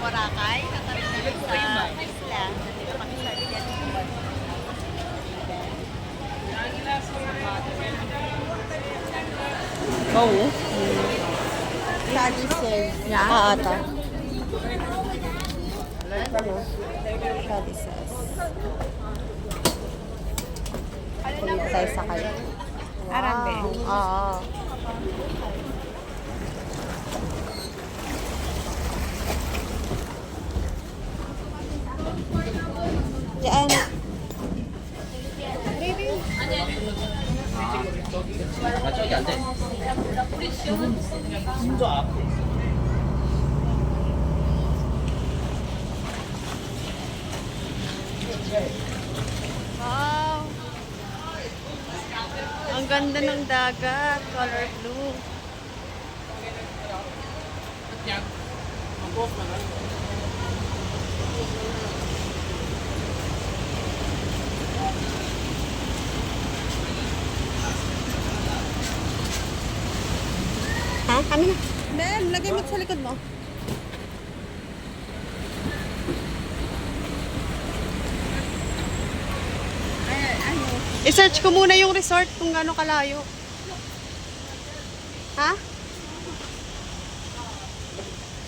Boracay. Katabi namin sa isla. Nandito kami sa Ligan. Oo. Chalices. Yeah. Ata. Chalices. Dito tayo sa kayo. Arambe. Oo. Diyan. Wow! Ang ganda ng dagat, color blue. Ha? Kami na. Ben, lagay mo sa likod mo. I-search ko muna yung resort kung gaano kalayo. Ha?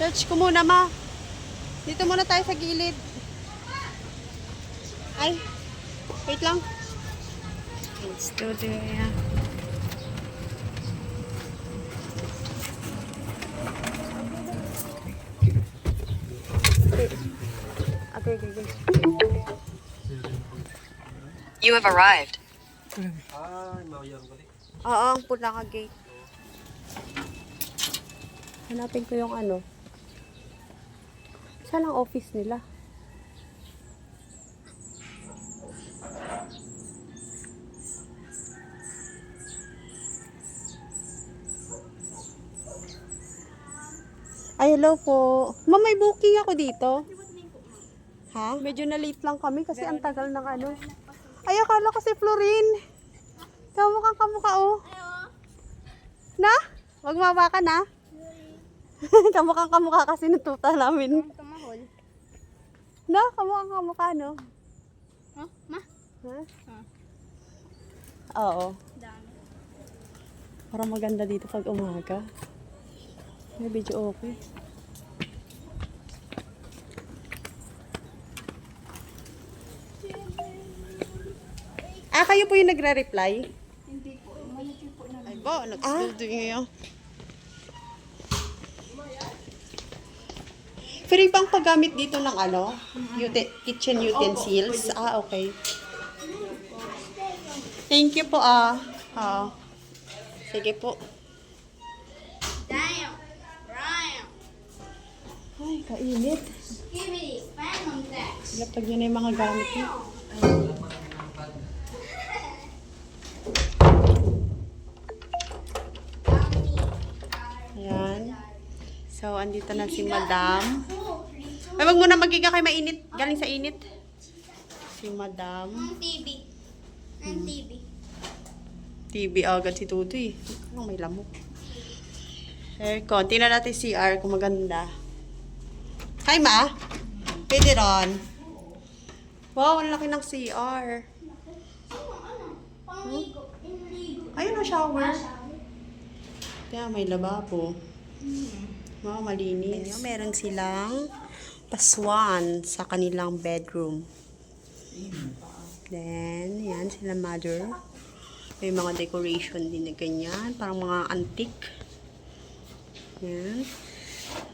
Search ko muna, ma. Dito muna tayo sa gilid. Ay, wait lang. Studio, yeah. Okay. You have arrived. Oo, ang pula ka gate. Hanapin ko yung ano. Saan ang office nila? Ay, hello po. Ma'am, may booking ako dito. Ha? Medyo na late lang kami kasi ang tagal ng ano. Ay, akala ko si Florin. Kamukhang kamukha, oh. Na? Wag mawa ka na. Kamukhang kamukha kasi ng tuta namin. Tumahol. Na? Kamukhang kamukha, no? Huh? Ma? Ha? Oo. Dami. Parang maganda dito pag umaga. May video okay. Ah, kayo po yung nagre-reply? Hindi po. Manager po namin. Ay ba, nag-building ngayon. Free bang paggamit dito ng ano? Kitchen utensils? Ah, okay. Thank you po, ah. Oo. Sige po. Damn. Brian. Ay, kainit. Skibidi. Phantom Dex. Lapag yun na yung mga gamit niyo. Ayan. So, andito na si Madam. Ay, wag mo na magiga kay mainit. Galing sa init. Si Madam. Ang TV. Ang TV. TV agad si Tutoy. Anong may lamok? Aircon. Tingnan natin CR kung maganda. Hi, Ma. Pwede ron. Wow, ang laki ng CR. Pangligo. Inligo. Ayun ang shower. Kaya may lababo. Wow, malinis. Meron silang paswan sa kanilang bedroom. Then, yan sila mother. May mga decoration din na ganyan. Parang mga antique. Yan.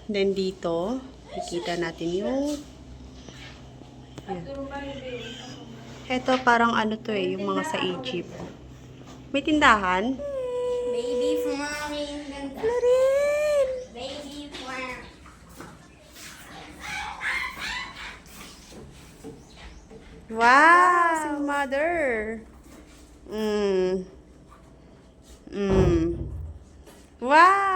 Then, dito, nakikita natin yung yan. Ito parang ano to eh, yung mga sa Egypt. May tindahan. Baby flying. Ganda. Florin! Baby flying. Wow! Si mother. Wow!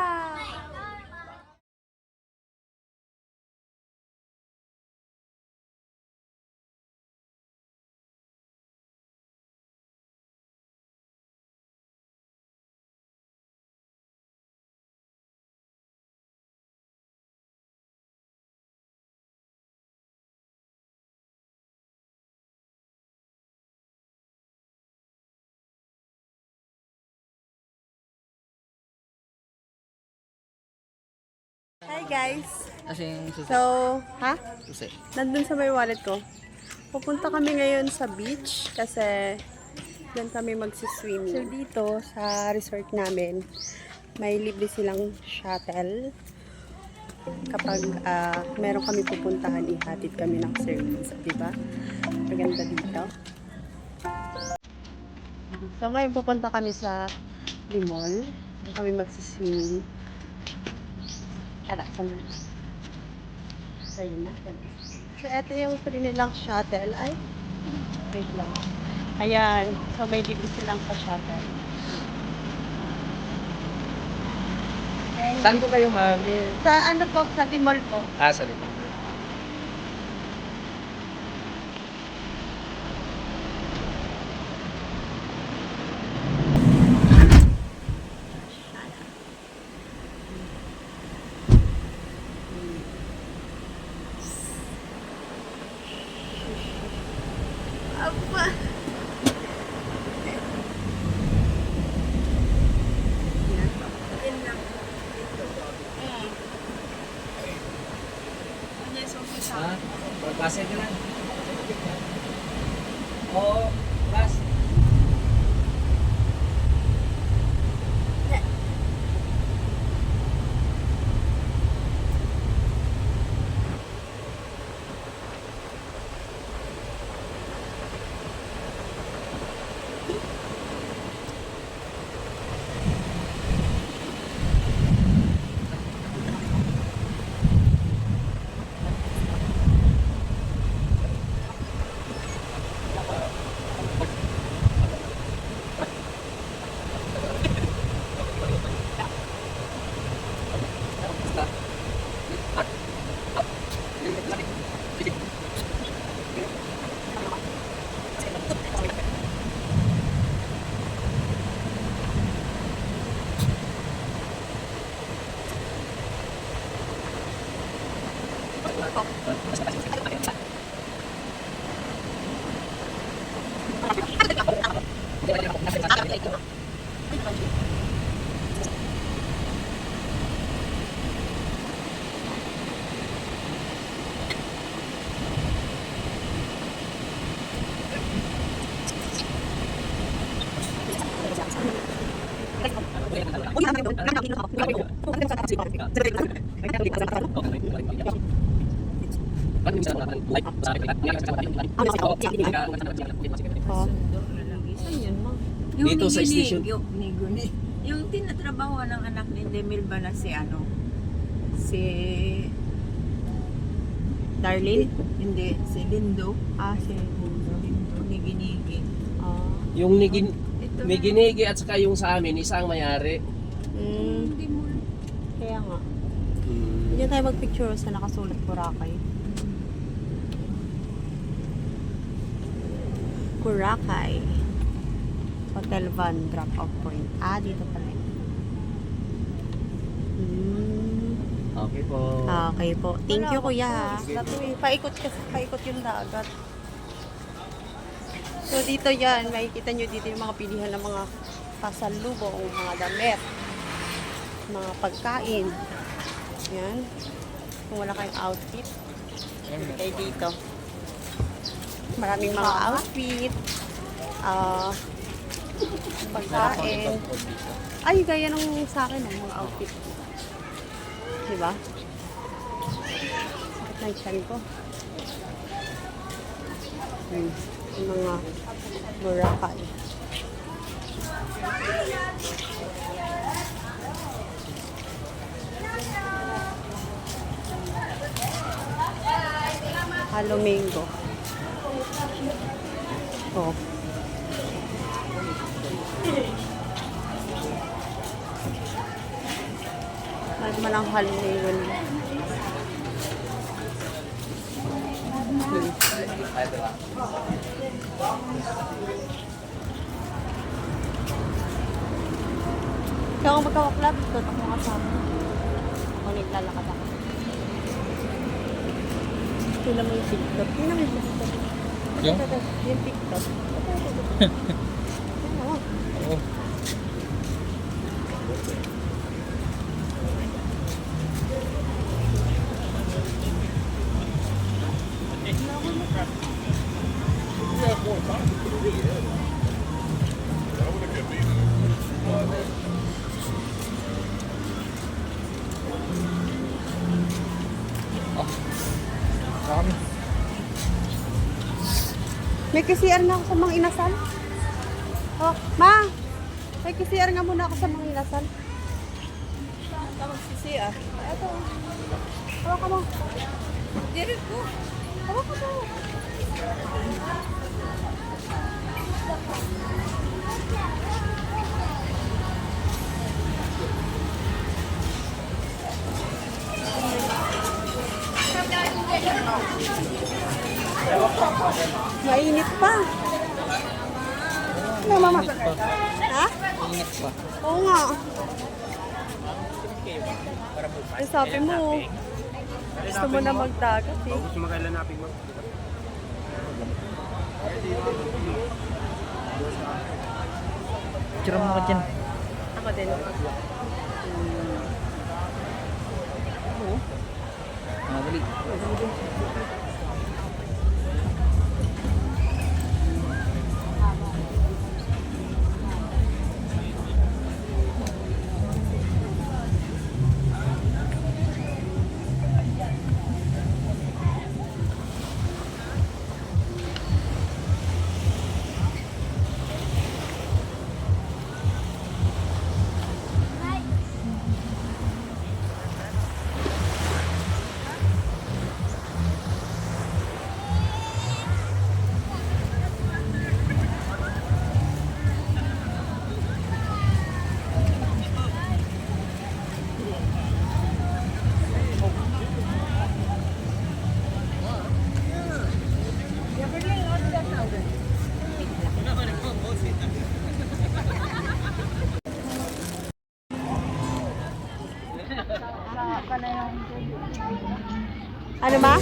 Hi guys! Kasi yung susi. So, ha? Susi. Nandun sa may wallet ko. Pupunta kami ngayon sa beach kasi doon kami magsiswimming. So dito sa resort namin, may libre silang shuttle. Kapag meron kami pupuntahan, ihatid kami ng service. Diba? Maganda dito. So ngayon pupunta kami sa Limol. Doon kami magsiswimming. Tara, saan na? So yun na. So ito yung free nilang shuttle. Ay, wait lang. Ayan. So may libre silang pa shuttle. Saan po kayo, ma'am? Sa ano po? Sa Limol po. Ah, sorry. Apa? Ha? Pagpasay ka lang. Oo, pas. Dito sa station. Yung tinatrabaho ng anak ni Demil ba na si ano? Si... Darlene? Hindi, si Lindo. Si Lindo ni Ginigi. Yung Ito ni Ginigi at saka yung sa amin, isang mayari. Hindi mo. Kaya nga. Diyan tayo magpicture sa nakasulat Boracay. Boracay. Hotel Van drop-off point. Dito pala. Okay po. Okay po. Thank you, kuya. Paikot kasi, paikot yung dagat. So, dito yan. Makikita nyo dito yung mga pilihan ng mga pasalubong, mga damit, mga pagkain. Yan. Kung wala kayong outfit, kayo dito. Maraming mga outfit. Pagkain. Ay, gaya nung sa akin ang mga outfit. Diba? Sakit ng tiyan ko. Yung mga Boracay. Halomingo. Oh. Mahal mo lang halomingo niya. Kaya kung magkawaklap, ito ako kasama. Ako naglalakad ako. Tingnan mo yung TikTok. Tingnan mo yung TikTok. Yung? Yung TikTok. Oh. May KCR na ako sa mga inasal. Oh, ma! May KCR nga muna ako sa mga inasal. Tawag si Sia. Ito. Hawak ka mo. Direct ko. Hawak ka mo. Mainit pa. Ano, mama? Ha? Ingat pa. Oo nga. Ay, sabi mo, gusto mo na magdagat eh. Gusto mo kailan natin mag... Tira mo ka dyan. Ako din. Dali. Ano ba?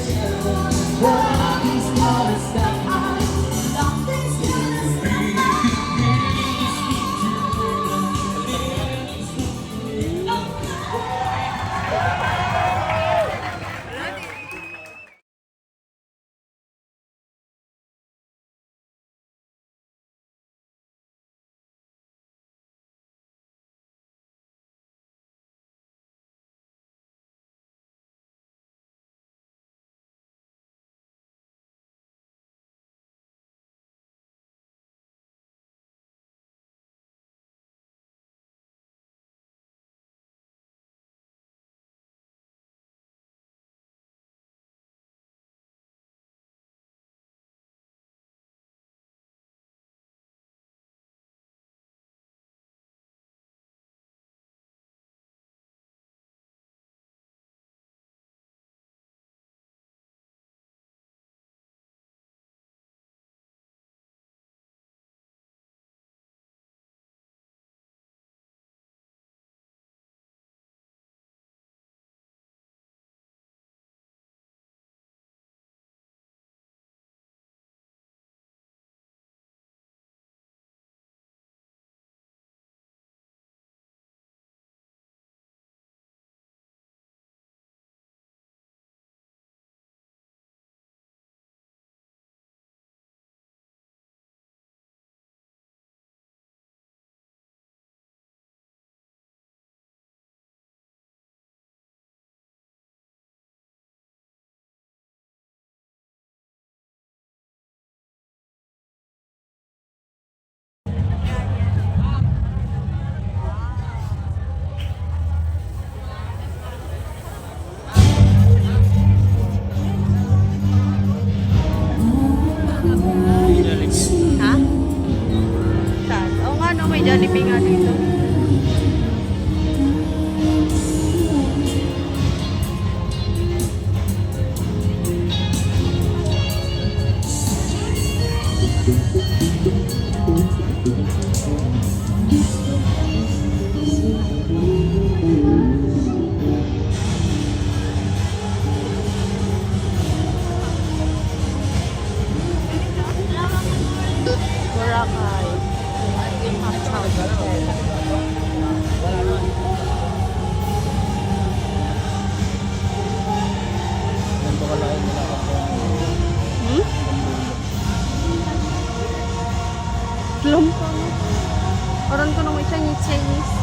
Ha? Saan? Oo nga, no, may Jollibee nga dito. Boracay. Uptown Hotel. Ganito kalahin nila ako. Hmm? Chinese.